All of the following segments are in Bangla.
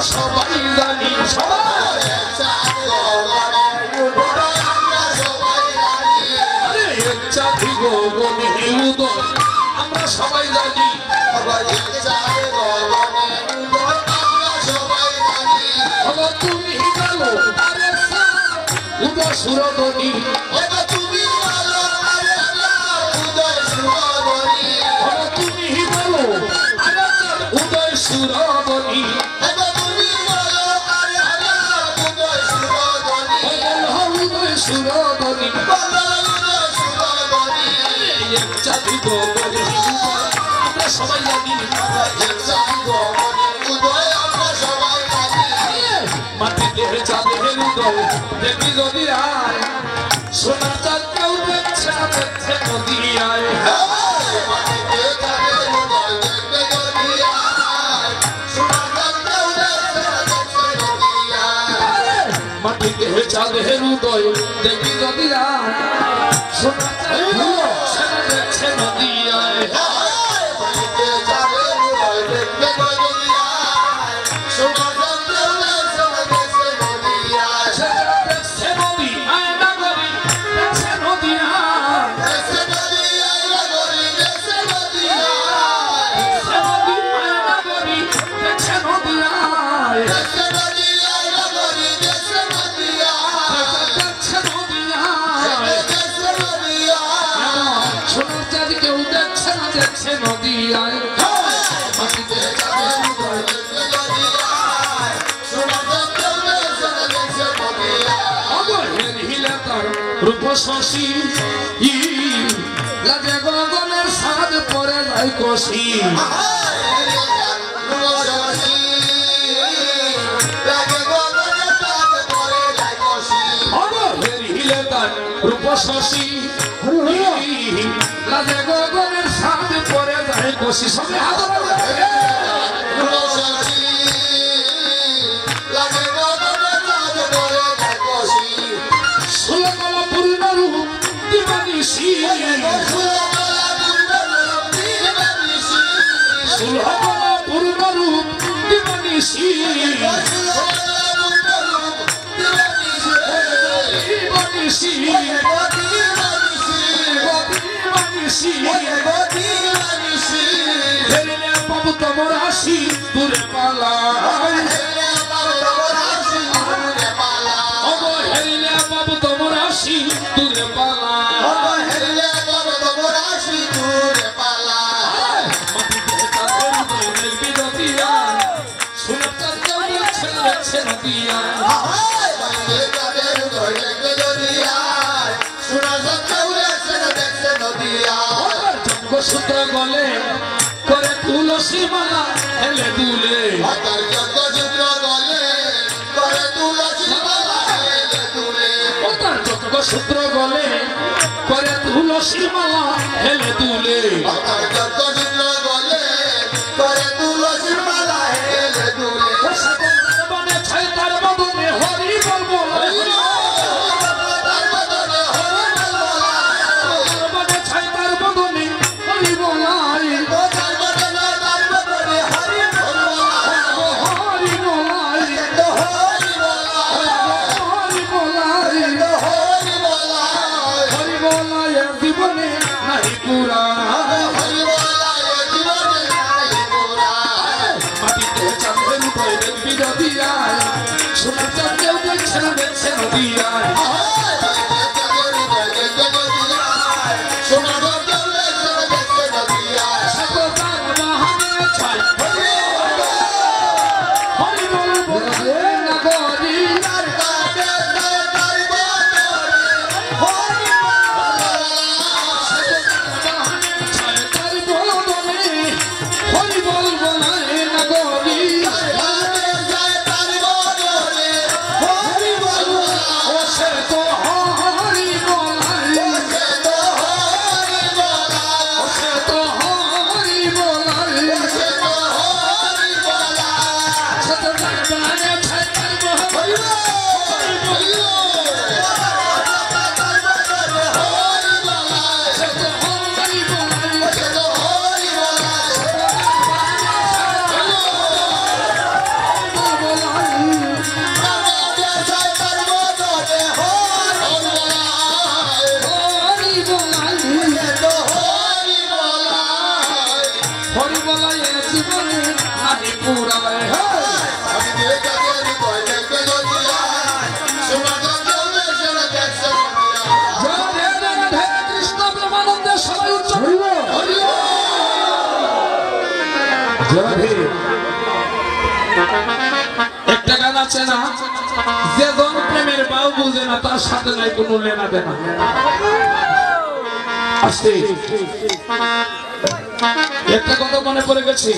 সবাই জানি সবাই চাঁদি গগনে উদয় আমরা সবাই জানি তুমি গেল উদয় সুরধনী তুমি বলো উদয় সুরধনী উদয় সুরধনী চাঁদি গগনে আমরা সবাই জানি মাটিতে চাঁদের উদয় দেখি যদি আয় সোনা চাঁদ কেউ দেখছে না দেখছে নদী আয় মাটিতে চাঁদের উদয় দেখি যদি আয় সোনা চাঁদ দেখছে নদী আয় নদী আয় রূপ শশী লাজে গগনের সাদ পরে যাই কষি রূপ শশী লাজে গগনের সাদ পরে যাই কষি সবে হাত সুলকলা পূর্ণ রূপ দিবানিশি সুলকলা পূর্ণ রূপ দিবানিশি বাবু তোমার হাসি দূরে পালায় বাবু তোমার হাসি দূরে পালায় সোনা চাঁদ নদিয়া সূত্র গলে করে তুলসী মালা হেলে দুলে সূত্র গলে করে তুলসী মালা হেলে দুলে তার বদনে হরি বলবো সোনা চাঁদ কেউ দেখছে না দেখছে নদী আয় Oh হরি বলাই এ জীবনে নাহি পুরায় কৃষ্ণ প্রেমানন্দে সবাই উচ্চ একটা গান আছে না, যে জন প্রেমের বাউ বুঝে না তার সাথে নাই কোনো লেনা দেনা। আসতে একটা কথা মনে পড়ে গেছে,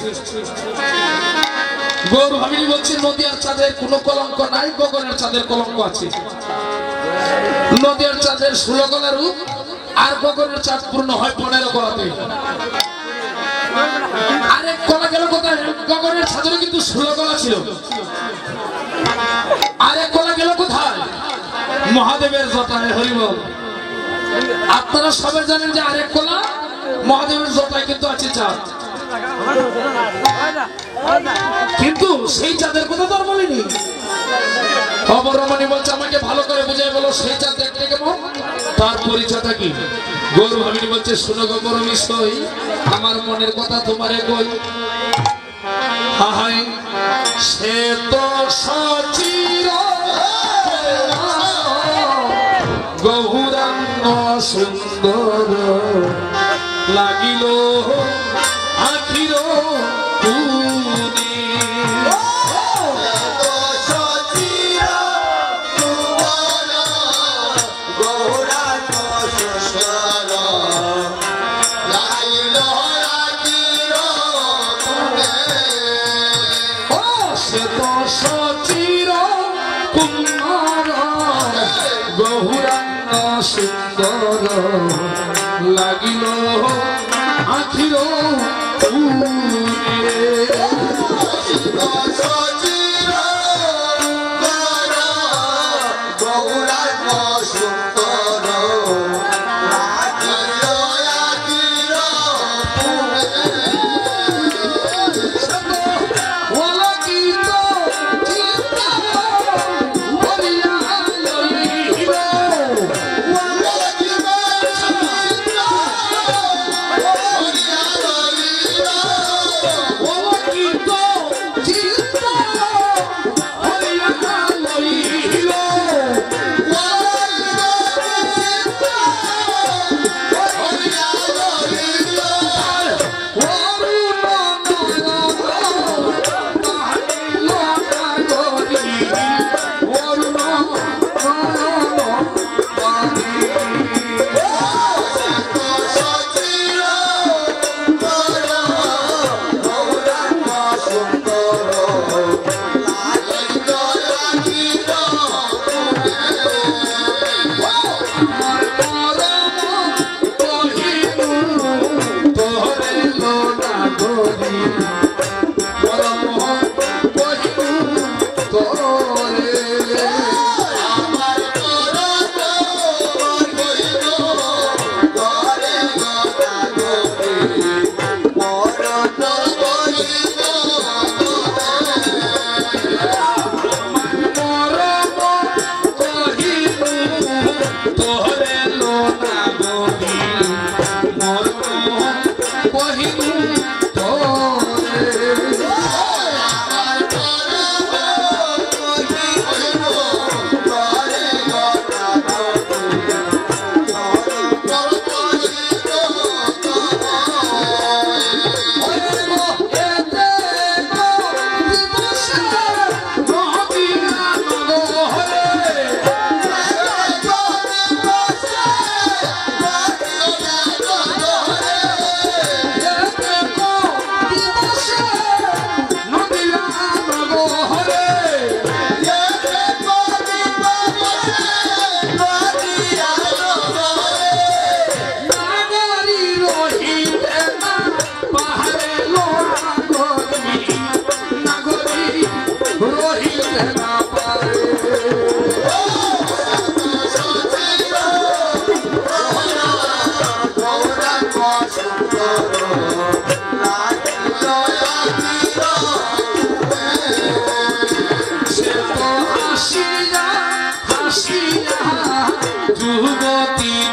গৌর ভামিনী বলছে নদিয়ার চাঁদের কোনো কলঙ্ক নাই, গগনের চাঁদের কলঙ্ক আছে। নদিয়ার চাঁদের 16 গলা রূপ, আর গগনের চাঁদ পূর্ণ হয় 15 গলাতে। আরেক কলা গেল কোথায়? গগনের চাঁদের কিন্তু 16 গলা ছিল। আরেক কলা গেল কোথায়? মহাদেবের জটায়। হরিবল। আপনারা সবাই জানেন যে আরেক কলা মহাদেবের জটায় কিন্তু আছে চাঁদ, কিন্তু সেই চাঁদের কথা তো আর বলিনি। অবরমণি বলছে আমাকে ভালো করে বুঝাই বলো সেই চাঁদ দেখতে কেমন, তার পরিচয়টা কি? গৌর ভামিনী বলছে শুনো গো বড় মিষ্টি, আমার মনের কথা তোমারে কই। হাই সে তো সচির গৌরাঙ্গ সুন্দর লাগিল আখির সুন্দর লাগিল আখির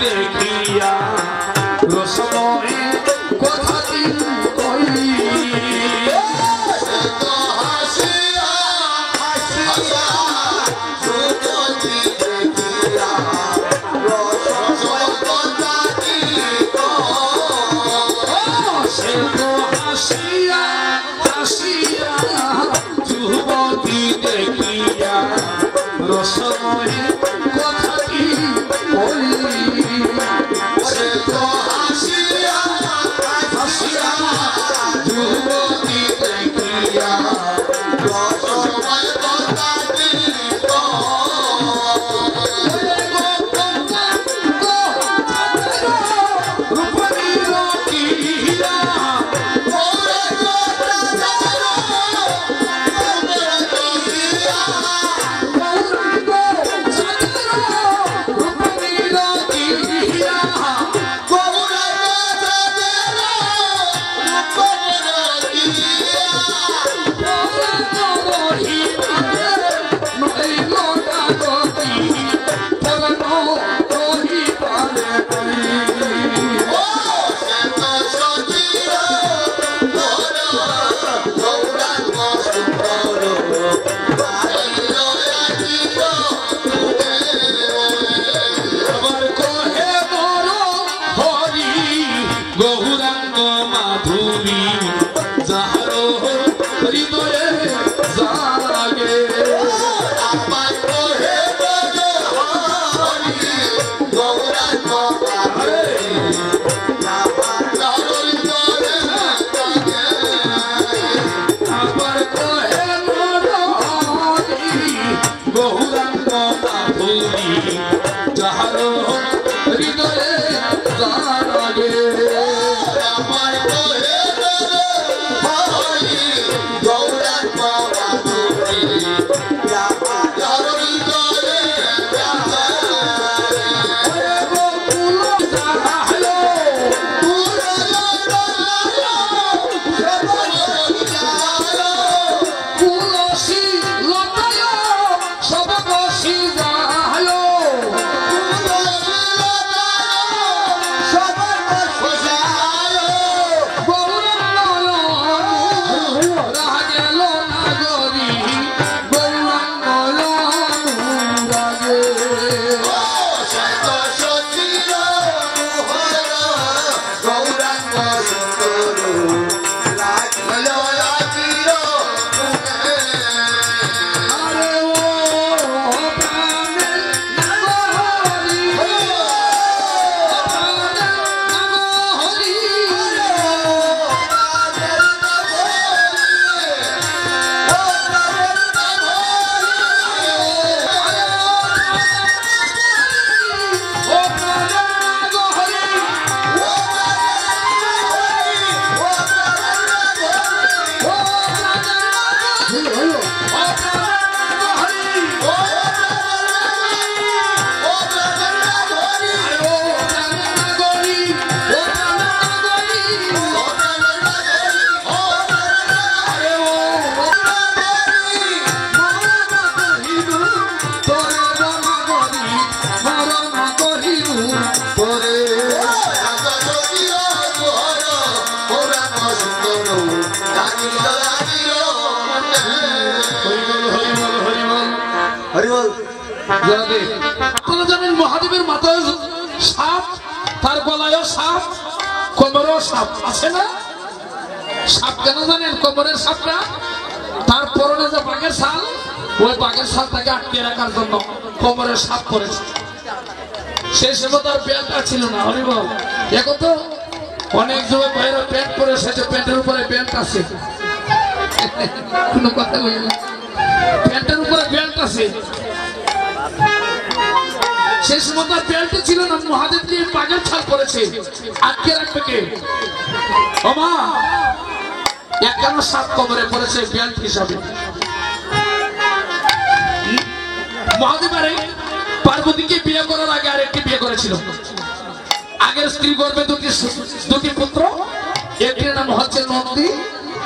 দেখিয়া রসময় কথা দিন কই আপনারা জানেন মহাদেবের মাথায় সাপ, তার গলায়ও সাপ, কোমরেও সাপ আছে না? সাপ কেন জানেন? কোমরের সাপটা, তার পরনে যে বাঘের ছাল, ওই বাঘের ছালটাকে আটকে রাখার জন্য কোমরের সাপ পরেছে। সেই সময় তার প্যান্টটা ছিল না। হরিবল, এখন তো অনেক যুবক ভাইয়েরা প্যান্ট পরে এসেছে, প্যান্টের উপরে প্যান্ট আছে। কোনো কথা বলি না, প্যান্টের উপরে প্যান্ট আছে। সেই সময় তার প্যান্টে ছিল না, মহাদেব দিয়ে বাঘের ছাল পরেছে, আটকে রাখবে কে? ওমা, একান্ন সাত কোমরে পড়েছে প্যান্ট হিসাবে। মহাদেব আরে পার্বতীকে বিয়ে করার আগে আরেকটি বিয়ে করেছিল। আগের স্ত্রী গর্ভে দুটি পুত্র, একটির নাম হচ্ছে নন্দী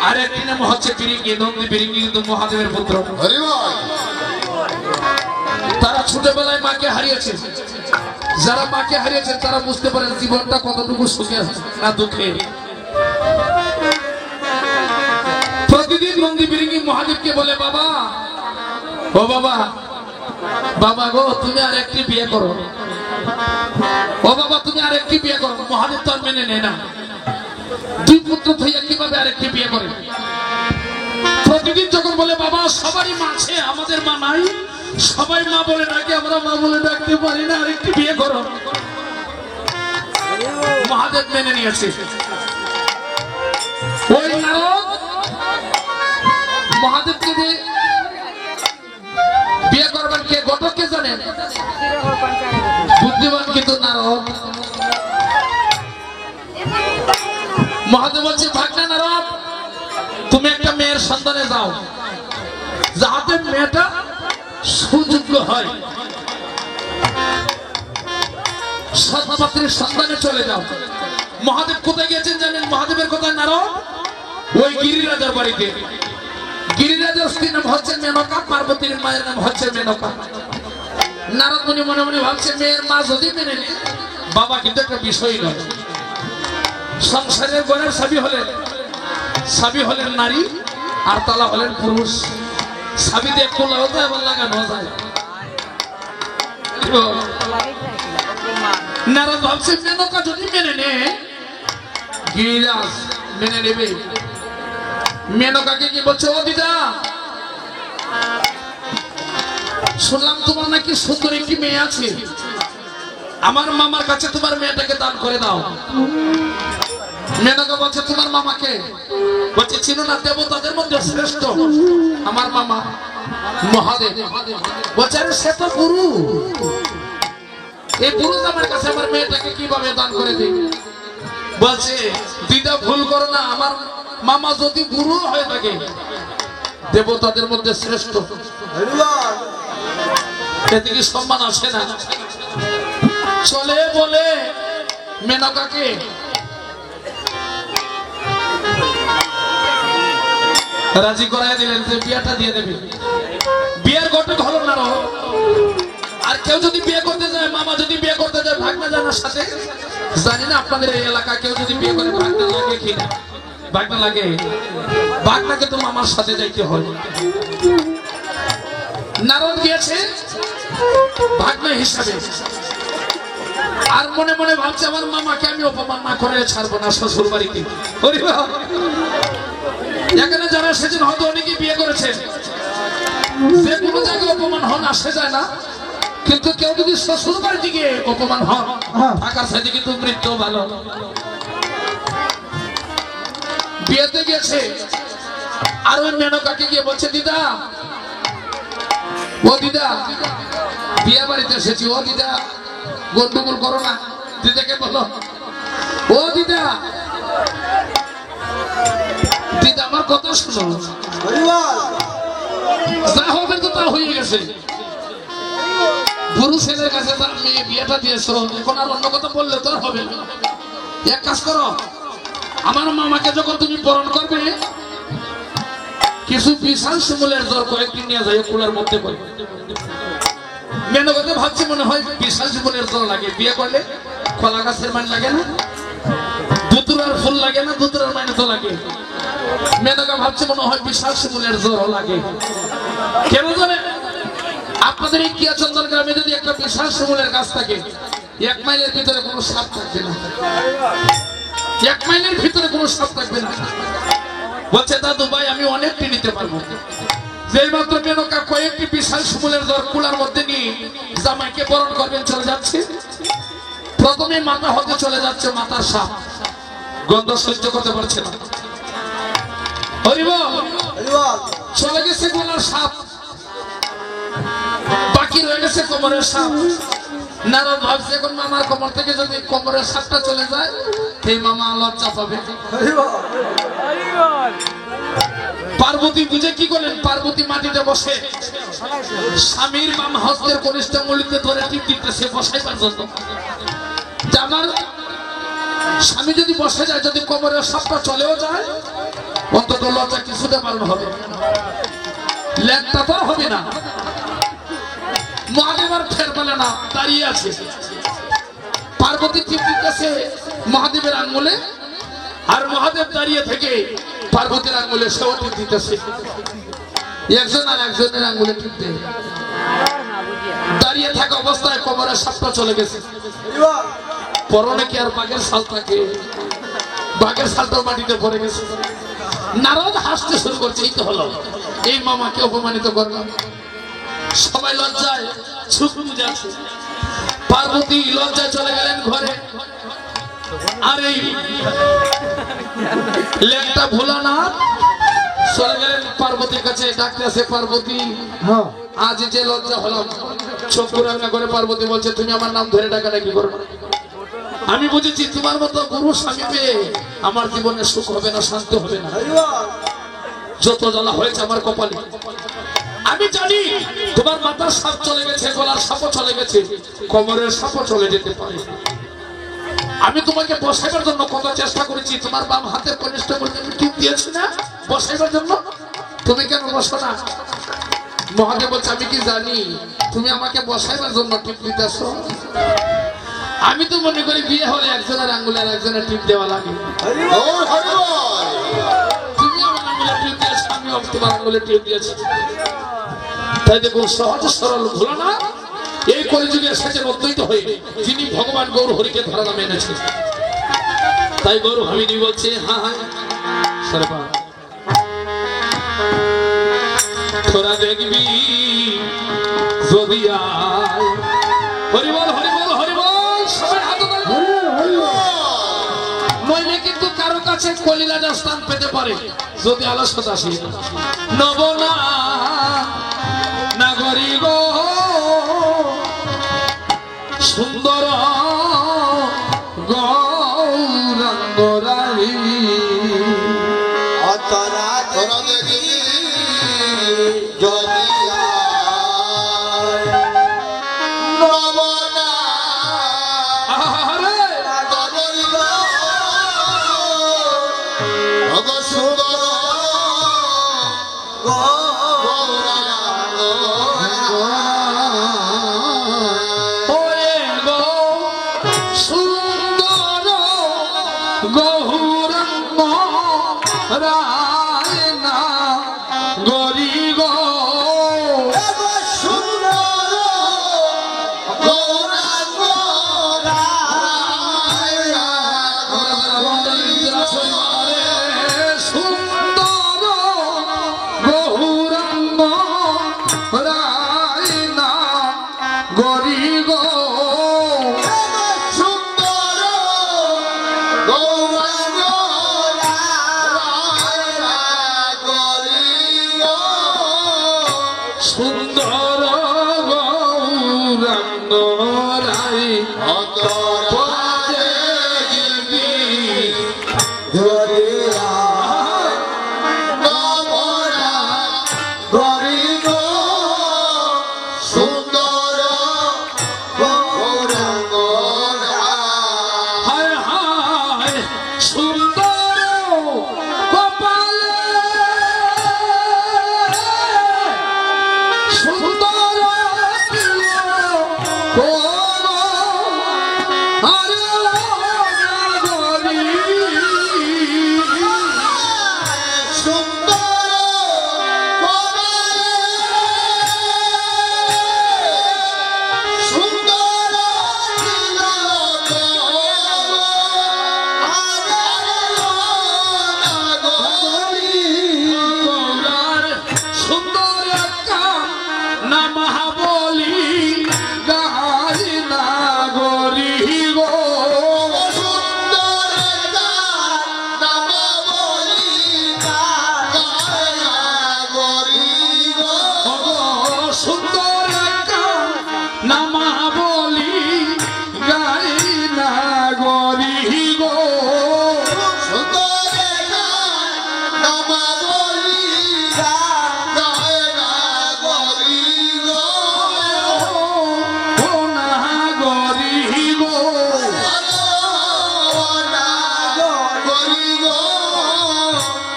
আর একটির নাম হচ্ছে বিরিঙ্গি। নন্দী বিরিঙ্গি কিন্তু মহাদেবের পুত্র। তারা ছোটবেলায় মাকে হারিয়েছে। যারা মাকে হারিয়েছে তারা বুঝতে পারেন জীবনটা কতটুকু সুখে না দুঃখে। প্রতিদিন নন্দী বিরিঙ্গি মহাদেবকে বলে, বাবা ও বাবা, বাবা গো তুমি আর একটি বিয়ে করো, ও বাবা তুমি আর একটি বিয়ে করো। মহাদেব তো আর মেনে নেয় না। দুই পুত্র থইয়া কিভাবে আরেকটি বিয়ে করে? প্রতিদিন যখন বলে, বাবা সবারই মা আছে, আমাদের মা নাই, সবাই মা বলে ডাকে, আমরা মা বলে ডাকতে পারি না, আরেকটি বিয়ে করো। মহাদেব মেনে নিয়েছে। ওই নারদ মহাদেবকে যে বিয়ে করবেন কে? ঘটককে জানেন? বুদ্ধিমান কিন্তু নারদ। মহাদেব বলছে ভাগ্নে নারদ তুমি একটা মেয়ের সন্ধানে যাও যাতে মেয়েটা সুযোগ্য হয় সৎপাত্রীর সন্ধানে চলে যাও। মহাদেব কোথায় গিয়েছেন জানেন? মহাদেবের কোথায় নারদ? ওই গিরিরাজার বাড়িতে। গিরিরাজার স্ত্রীর নাম হচ্ছে মেনকা, পার্বতীর মায়ের নাম হচ্ছে মেনকা। নারদ মুনি মনে মনে ভাবছে মেয়ের মা যদি মেনে নেয় বাবা কিন্তু একটা বিষয় নয়। সংসারের ঘরের সাবি হলেন নারী আর তালা হলেন পুরুষ। সাবি দিয়ে খোলাও যায় এবং লাগানো যায়। নারদ ভাবছে মেনকা যদি মেনে নেয় গিরিরাজ মেনে নেবে। মেনকাকে কি বলছে? ও দিদা শুনলাম তোমার নাকি সুন্দর একটি মেয়ে আছে, আমার মামার কাছে তোমার মেয়েটাকে দান করে দাও। মেনকা বলছে তোমার মামাকে? বলছে চিনো না, দেবতাদের মধ্যে শ্রেষ্ঠ আমার মামা মহাদেব। বলছে আরে সে তো গুরু, এই গুরু আমার কাছে আমার মেয়েটাকে কিভাবে দান করে দিই? বলছে দিদা ভুল করো না, আমার মামা যদি গুরু হয়ে থাকে দেবতাদের মধ্যে শ্রেষ্ঠ, এদিকে সম্মান আসে না। চলে বলে মেনকাকে রাজি করাই দিলেন যে বিয়েটা দিয়ে দেবে। বিয়ের ঘটক হলো না। আর কেউ যদি বিয়ে করতে যায়, মামা যদি বিয়ে করতে যায় ভাগনা জানার সাথে, জানি না আপনাদের এই এলাকা কেউ যদি বিয়ে করে ভাগনা লাগে কিনা? ভাগনা লাগে। ভাগনাকে তো মামার সাথে যাইতে হয়। নারদ গিয়েছে ভাগনা হিসাবে, আর মনে মনে ভাবছে আমার মামাকে আমি অপমান না করে ছাড়বো না শ্বশুর বাড়িতে। এখানে যারা সেদিন হয়তো অনেকে বিয়ে করেছে, যে কোনো জায়গায় অপমান হন আসে যায় না, কিন্তু কেউ যদি শ্বশুর বাড়িতে গিয়ে অপমান হন থাকার সাথে কিন্তু মৃত্যু ভালো। বিয়েতে গেছে আর ওই মেনকাকে গিয়ে বলছে দিদা, ও দিদা বিয়ে বাড়িতে এসেছি, ও দিদা গন্ডগোল করো না। দিদাকে বলো ও দিদা, দিদা আমার কথা শুনো। যা হবে তো তা হয়ে গেছে, গুরু ছেলের কাছে তার মেয়ে বিয়েটা দিয়েছ, এখন আর অন্য কথা বললে তো আর হবে না। এক কাজ করো, আমার মামাকে যখন তুমি বরণ করবে কিছু বিশাল শিমুলের জল কয়েকদিন নিয়ে যাই কুলার মধ্যে করে। মেনকাতে ভাবছি মনে হয় বিশাল শিমুলের জল লাগে, বিয়ে করলে কলা গাছের মান লাগে না, দুতুরার ফুল লাগে না, দুতুরার মানে তো লাগে। মেনকা ভাবছে মনে হয় বিশাল শিমুলের জল লাগে। কেন জানে? আপনাদের এই কিয়া চন্দন গ্রামে যদি একটা বিশাল শিমুলের গাছ থাকে, 1 মাইলের ভিতরে কোনো সাপ থাকবে না। 1 মাইলের ভিতরে কোনো সাপ থাকবে না। বলছে দাদু ভাই আমি অনেকটি নিতে পারবো। যেই মাত্র মেনকা কয়েকটি বিশাল শিমুলের দর কুলার মধ্যে নিয়ে জামাইকে বরণ করবেন চলে যাচ্ছে, প্রথমে মাথা হতে চলে যাচ্ছে মাথার সাপ, গন্ধ সহ্য করতে পারছে না। চলে গেছে গলার সাপ, বাকি রয়ে গেছে কোমরের সাপ। নারদ ভাবছে এখন মামার কোমর থেকে যদি কোমরের সাপটা চলে যায় এই মামা লজ্জা পাবে। পার্বতী বুঝে কি করলেন? পার্বতী মাটিতে বসে স্বামীর বাম হস্তের কনিষ্ঠ মুলিতে ধরে টিপ দিতেছে বসাইবার জন্য। আমার স্বামী যদি বসে যায়, যদি কোমরের সাপটা চলেও যায় অন্তত লজ্জা কিছুটা বারণ হবে, ল্যাংটা তো হবে না। মহাদেব আর ফের বলে না, দাঁড়িয়ে আছে। পার্বতী টিপ দিতেছে মহাদেবের আঙ্গুলে, আর মহাদেব দাঁড়িয়ে থেকে পার্বতীর আঙ্গুলে সেও টিপ দিতেছে। একজন আর একজনের আঙ্গুলে টিপ দেয়। দাঁড়িয়ে থাকা অবস্থায় কোমরের সাপটা চলে গেছে। পরনে কি আর বাঘের শাল থাকে? বাঘের শালটা মাটিতে পড়ে গেছে। নারদ হাসতে শুরু করছে, এই তো হলো, এই মামাকে অপমানিত করলাম। সবাই লজ্জায় চুপ যাচ্ছে। পার্বতী লজ্জায় চলে গেলেন ঘরে। আর এই লেকটা ভোলানাথ চলে গেলেন পার্বতীর কাছে, ডাকতে আছে পার্বতী আজ যে লজ্জা হলাম। চোখ রান্না করে পার্বতী বলছে তুমি আমার নাম ধরে ডাকা ডাকি করো। আমি বুঝেছি তোমার মতো গুরু স্বামী পেয়ে আমার জীবনে সুখ হবে না, শান্তি হবে না। যত জ্বালা হয়েছে আমার কপালে, আমি জানি তোমার মাথার সাপ চলে গেছে, গলার সাপও চলে গেছে, কোমরের সাপও চলে যেতে পারে। আমি তোমাকে বসাইবার জন্য কত চেষ্টা করেছি, তোমার বাম হাতের কনিষ্ঠ বলতে আমি টিপ দিয়েছি না বসাইবার জন্য, তুমি কেন বসো না? মহাদেব বলছে আমি কি জানি তুমি আমাকে বসাইবার জন্য টিপ দিতেছ? আমি তো মনে করি বিয়ে হলে একজনের আঙ্গুলে আর একজনের টিপ দেওয়া লাগে। তুমি আমার আঙ্গুলে টিপ দিয়েছো, আমি তোমার আঙ্গুলে টিপ দিয়েছি। তাই দেখুন সহজ সরল ভুলো না, এই কলিযুগে এসেছেন অদ্বৈত হয়ে, যিনি ভগবান গৌর হরিকে ধরা নামে এনেছেন। তাই গৌর ভামিনী বলছে হ্যাঁ হ্যাঁ সরবা তোরা দেখবি যদি আয়, হরিবল হরিবল হরিবল, সবাই হাত তালি। নইলে কিন্তু কারো কাছে কলিলাজা স্থান পেতে পারে যদি আলস্যতা আসে। নবনা নাগরী গো সুন্দর গৌরাঙ্গরাই, তোরা দেখবি যদি নবনা নাগরী গো সুন্দর গৌরাঙ্গ রায় না গরি গো সুন্দর গৌরাঙ্গ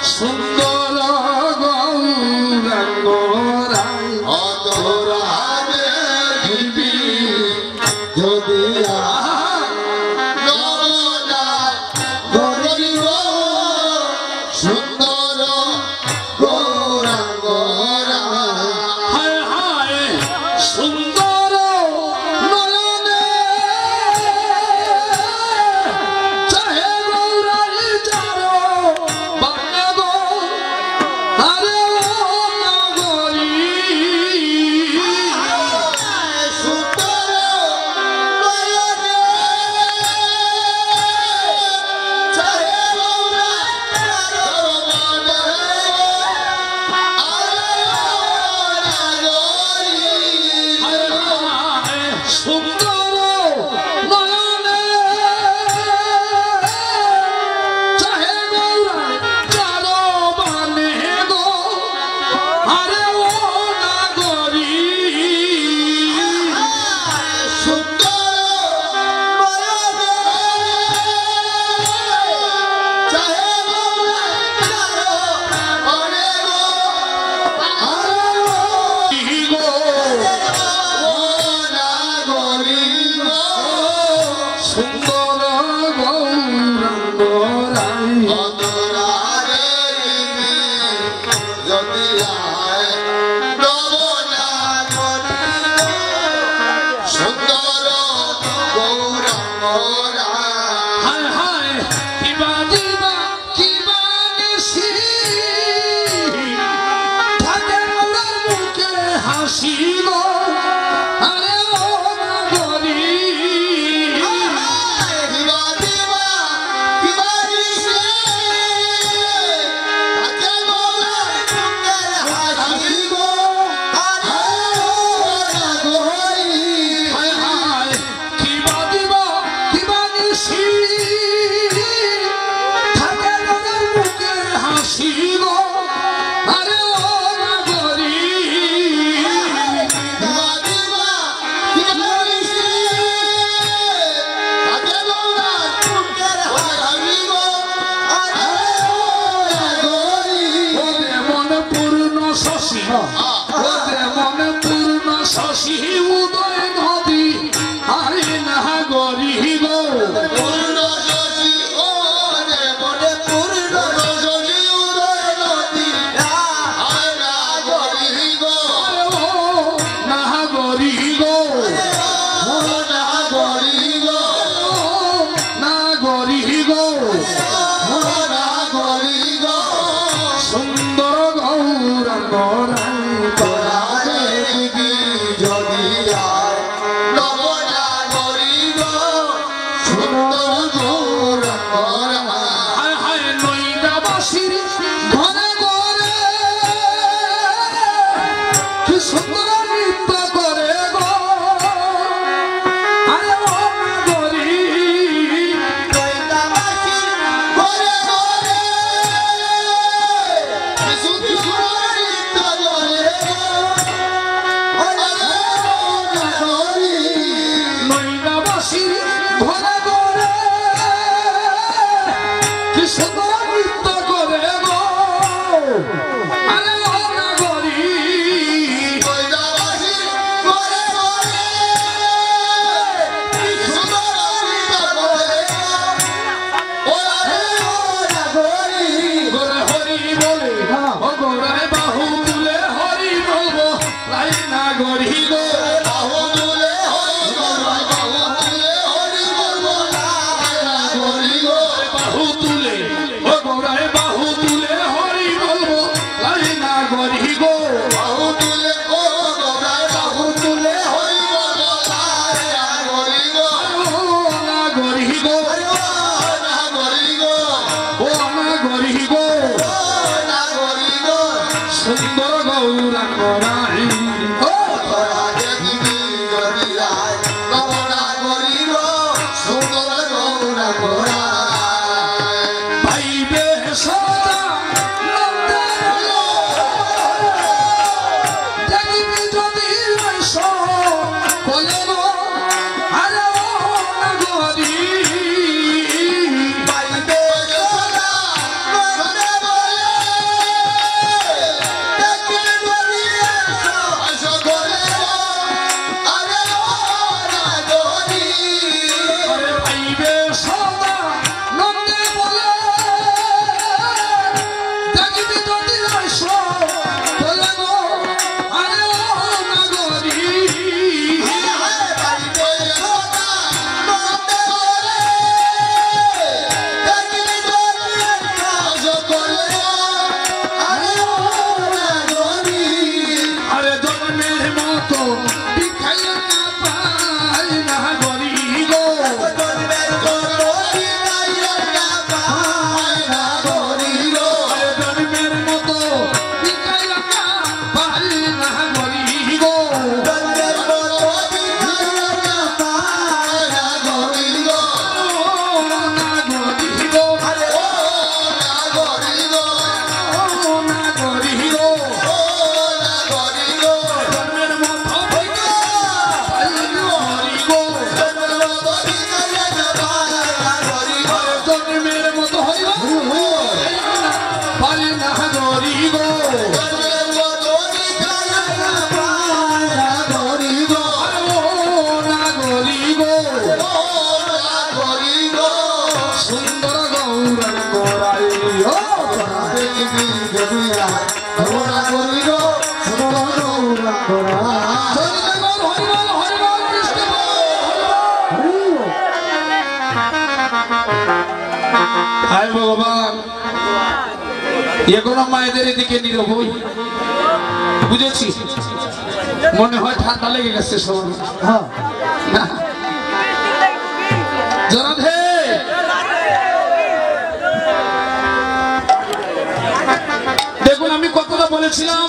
সুন্দর গৌরাঙ্গ রায় না গরি গো সুন্দর গৌরাঙ্গ রাই শশী ওরে মনে পূর্ণ শশী উদয় নদী আরে না গরি গো পূর্ণ শশী ওরে মনে পূর্ণ শশী উদয় নদী আয় না গরি গো না গরি গো না গরি গো না গরি গো না গরি গো সুন্দর গৌরাঙ্গ তোরা দেখবি যদি আয় নব না গরি গো সুন্দর গৌরাঙ্গ হায় হায় নৈদাবাসীর ঘরে ঘরে কি সুন্দর নৃত্য করে গো আরে ও গরি দৈতাবাসী ঘরে ঘরে সুন্দর নৃত্য করে ওরে গরি নৈদাবাসীর ঘরে ঘরে কি সুন্দর নৃত্য করে গো আরে ও গরি দৈতাবাসী ঘরে ঘরে সুন্দর নৃত্য করে ওরে গরি গোরে হরি বলে ও গোড়ায় বাহু তুলে হরি বলবো লাই না গরি গো বাহু তুলে হরি বল বাহু তুলে হরি বল গরি গো বাহু তুলে ও গোড়ায় বাহু তুলে হরি বলবো লাই না গরি গো বাহু তুলে ও গোড়ায় বাহু তুলে হরি বল গরি গো ও না গরি গো না গরি গো ও না গরি গো না গরি গো সুন্দর গৌরাঙ্গ রাই ও তোরা দেখবি যদি আয় নব না গরি গো সুন্দর গৌরা গোরা ভাইবে সদা নন্দে দেখবি যদি বৈশ বলে গো আরে ও না গরি পাইবে সদা মনে বলে দেখবি যদি আসো বলে আরে ও না গরি আরে ভাইবে সদা নন্দে বলে দেখবি যদি বৈশ বলে গো আরে ও না গরি পাইবে সদা মনে বলে দেখবি যদি আসো বলে আরে ও না গরি আরে জন্মের মতো ভিখাইয়া না পাই না গরি গো জন্মের গরি আইয়া না পায় না গরি গো আরে জন্মের মতো ভিখাইয়া না পাই না গরি গো জন্মের গরি আইয়া না পায় না গরি গো ও না গরি গো আরে ও না গরি গো ও না গরি গো ও না গরি গো জন্মের মতো ভিখাইয়া পাই না গরি গো জন্মের গরি আইয়া না পায় না গরি গো জন্মের মতো হইবা পাই না গরি গো জন্মের গরি আইয়া না পায় না গরি গো আরে ও না গরি গো ও না গরি গো সুন্দর গৌরাঙ্গ রাই ও দেখবি যদি আয় নবনা গরি গো সুন্দর গৌরা গোরা হরিবল হরিবল হরিবল কৃষ্ণ হায় ভগবান এগুলো মায়েদের এদিকে নীরবই বুঝেছি মনে হয় ঠান্ডা লেগে গেছে সবার জনাধে দেখুন আমি কথাটা বলেছিলাম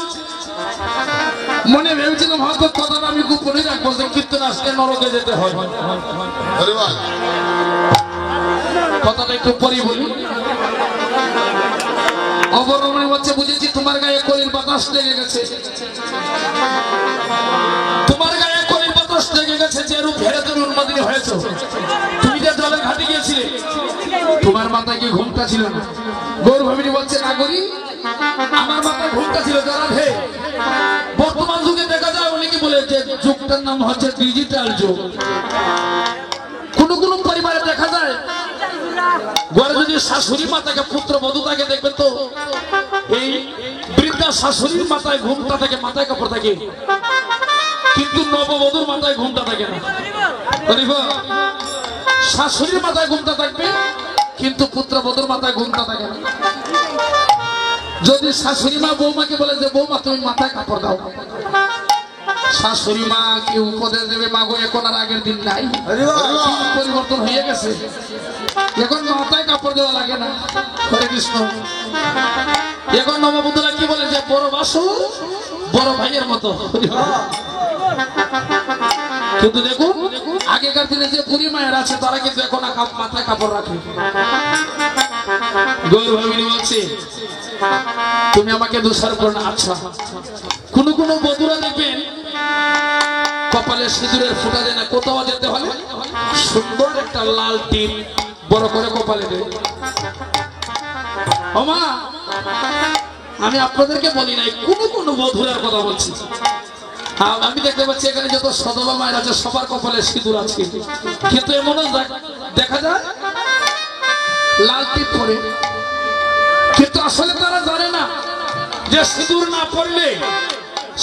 মনে ভেবেছিলাম হয়তো কথাটা আমি গোপনে রাখবো যে কীর্তন আসলে নরকে যেতে হয় হরি বল কথাটা একটু পরে বলি। অবরমণি বলছে বুঝেছি তোমার গায়ে কলির বাতাস লেগে গেছে, তোমার গায়ে কলির বাতাস লেগে গেছে, যে রূপ হেরে তুমি উন্মাদিনী হয়েছো। তুমি যে জলের ঘাটে গিয়েছিলে তোমার মাথায় কি ঘুমটা ছিল না? গৌর ভাবিনী বলছে না করি আমার মাথায় ঘুমটা ছিল। যারা হে যে যুগটার নাম হচ্ছে ডিজিটাল যুগ। কোন কোন পরিবারে দেখা যায় ঘরে যদি শাশুড়ি মাতাকে পুত্র বধূ থাকে দেখবেন তো এই বৃদ্ধা শাশুড়ির মাথায় ঘুমটা থাকে, মাথায় কাপড় থাকে, কিন্তু নববধূর মাথায় ঘুমটা থাকে না। শাশুড়ির মাথায় ঘুমটা থাকবে কিন্তু পুত্র বধূর মাথায় ঘুমটা থাকে না। যদি শাশুড়ি মা বৌমাকে বলে যে বৌমা তুমি মাথায় কাপড় দাও, শাশুড়ি মা কি উপদেশ দেবে মাগো এখন আর আগের দিন নাই, পরিবর্তন হয়ে গেছে, এখন মাথায় কাপড় দেওয়া লাগে না। হরে কৃষ্ণ। এখন নববধূরা কি বলে যে বড় বাসু বড় ভাইয়ের মতো। কিন্তু দেখুন আগেকার দিনে যে বুড়ি মায়ের আছে তারা কিন্তু এখন মাথায় কাপড় রাখে। গৌর ভাবিনী বলছে তুমি আমাকে দোষার করো না। আচ্ছা, কোন কোন বধূরা দেখবেন কপালে সিঁদুরের ফুটা দেয় না, কোথাও যেতে হলে সুন্দর একটা লাল টিপ বড় করে কপালে দেয়। ওমা আমি আপনাদেরকে বলি নাই, কোন কোন বধূরার কথা বলছি। আমি দেখতে পাচ্ছি এখানে যত সদবা মায়ের আছে সবার কপালে সিঁদুর আছে, কিন্তু এমনও দেখা যায় লাল টিপ পরে, কিন্তু আসলে তারা জানে না যে সিঁদুর না পড়লে,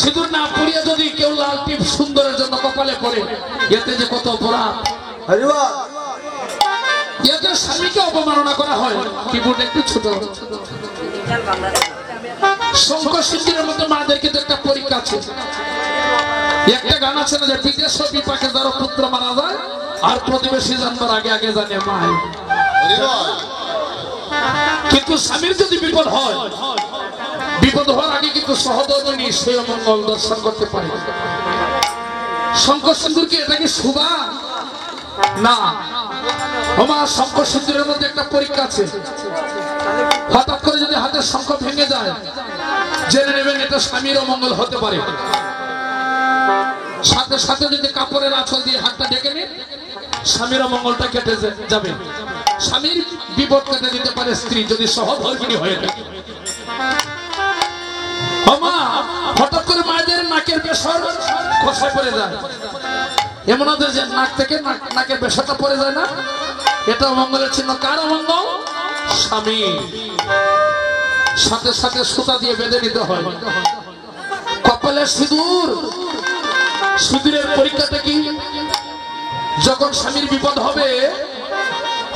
সিঁদুর না পড়িয়ে যদি কেউ লাল টিপ সুন্দরের জন্য কপালে পড়ে এতে যে কত অপরাধ। এতে স্বামীকে অপমাননা করা হয়। কিবোর্ড একটু ছোট। শঙ্খ সিঁদুরের মতো মাদের কিন্তু একটা পরীক্ষা আছে। একটা গান আছে না যে বিদেশ বিপাকে যারা পুত্র মারা যায় আর প্রতিবেশী জন্মের আগে আগে জানে মাই। কিন্তু স্বামীর যদি বিপদ হয়, বিপদ হওয়ার আগে কিন্তু সহধর্মিণী সেই মঙ্গল দর্শন করতে পারে। শঙ্খ সিঁদুর কি এটা কি শুভা না? আমার শঙ্খ সিঁদুরের মধ্যে একটা পরীক্ষা আছে। হঠাৎ করে যদি হাতের শঙ্খ ভেঙে যায় জেনে নেবেন এটা স্বামীর অমঙ্গল হতে পারে। সাথে সাথে যদি কাপড়ের আঁচল দিয়ে হাতটা ঢেকে নিন স্বামীর অমঙ্গলটা কেটে যাবে। স্বামীর বিপদ কেটে দিতে পারে স্ত্রী যদি সহধর্মিণী হয়ে থাকে। হঠাৎ করে মায়েদের নাকের বেসর খসায় পড়ে যায়, এমন আছে যে নাক থেকে নাকের বেসরটা পড়ে যায় না, এটা অমঙ্গলের চিহ্ন। কার অমঙ্গল? স্বামী। সাথে সাথে সুতা দিয়ে বেঁধে নিতে হয়। কপালের সিঁদুর, সিঁদুরের পরীক্ষাটা কি? যখন স্বামীর বিপদ হবে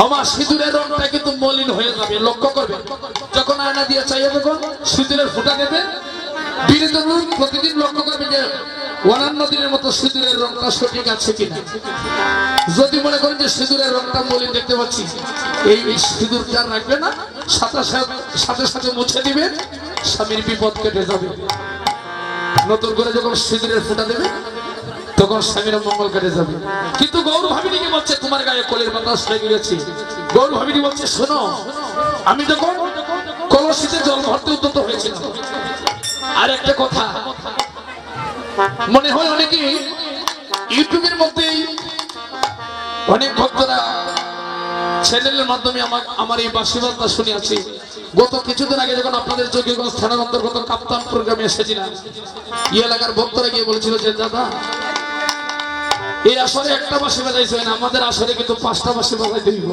আমার সিঁদুরের রংটা কিন্তু মলিন হয়ে যাবে। লক্ষ্য করবে যখন আয়না দিয়ে চাইবে তখন সিঁদুরের ফুটা দেবে, প্রতিদিন লক্ষ্য করবে যে অন্যান্য দিনের মতো সিঁদুরের রংটা সঠিক আছে কিনা। যদি মনে করেন যে সিঁদুরের রংটা মলিন দেখতে পাচ্ছি, এই সিঁদুরটা রাখবে না, সাথে সাথে মুছে দিবে, স্বামীর বিপদ কেটে যাবে। নতুন করে যখন সিঁদুরের ফুটা দেবে তখন স্বামীর মঙ্গল কেটে যাবে। কিন্তু গৌর ভাবিনীকে বলছে তোমার গায়ে কোলের বাতাস লেগে গেছে। গৌর ভাবিনী বলছে শোনো, আমি যখন কলসিতে জল ভরতে উদ্যত হয়েছিলাম, আর একটা কথা মনে হয় অনেকে ইউটিউবের মধ্যে অনেক ভক্তরা চ্যানেলের মাধ্যমে আমার এই বাসিবাদটা শুনিয়াছি। গত কিছুদিন আগে যখন আপনাদের যোগীগঞ্জ থানার অন্তর্গত কাপ্তান প্রোগ্রামে এসেছিলাম, এই এলাকার ভক্তরা গিয়ে বলেছিল যে দাদা এই আসরে একটা বাঁশি বাজাইছে না, আমাদের আসরে কিন্তু 5টা বাঁশি বাজাইতে দিব।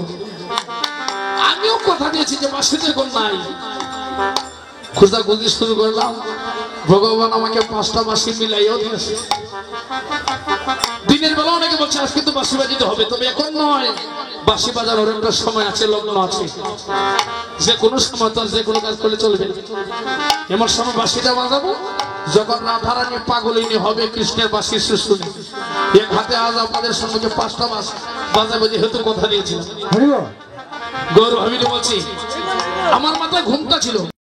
আমিও কথা দিয়েছি যে বাঁশি যখন নাই খোঁজাখুঁজি শুরু করলাম, ভগবান আমাকে 5টা বাঁশি মিলাইও দিয়েছে। দিনের বেলা অনেকে বলছে আজ কিন্তু বাঁশি বাজিতে হবে, তবে এখন নয়, বাঁশি বাজানোর একটা সময় আছে, লগ্ন আছে, যে কোনো সময় তো যে কোনো কাজ করলে চলবে। এমন সময় বাঁশিটা বাজাবো যখন রাধারানী পাগলিনী হবে কৃষ্ণের বাঁশি শুনে। এক হাতে আজ আপনাদের সঙ্গে 5টা বাঁশি বাজাবো যেহেতু কথা দিয়েছিলাম। গৌর ভাবিনী বলছি আমার মাথায় ঘুমটা ছিল।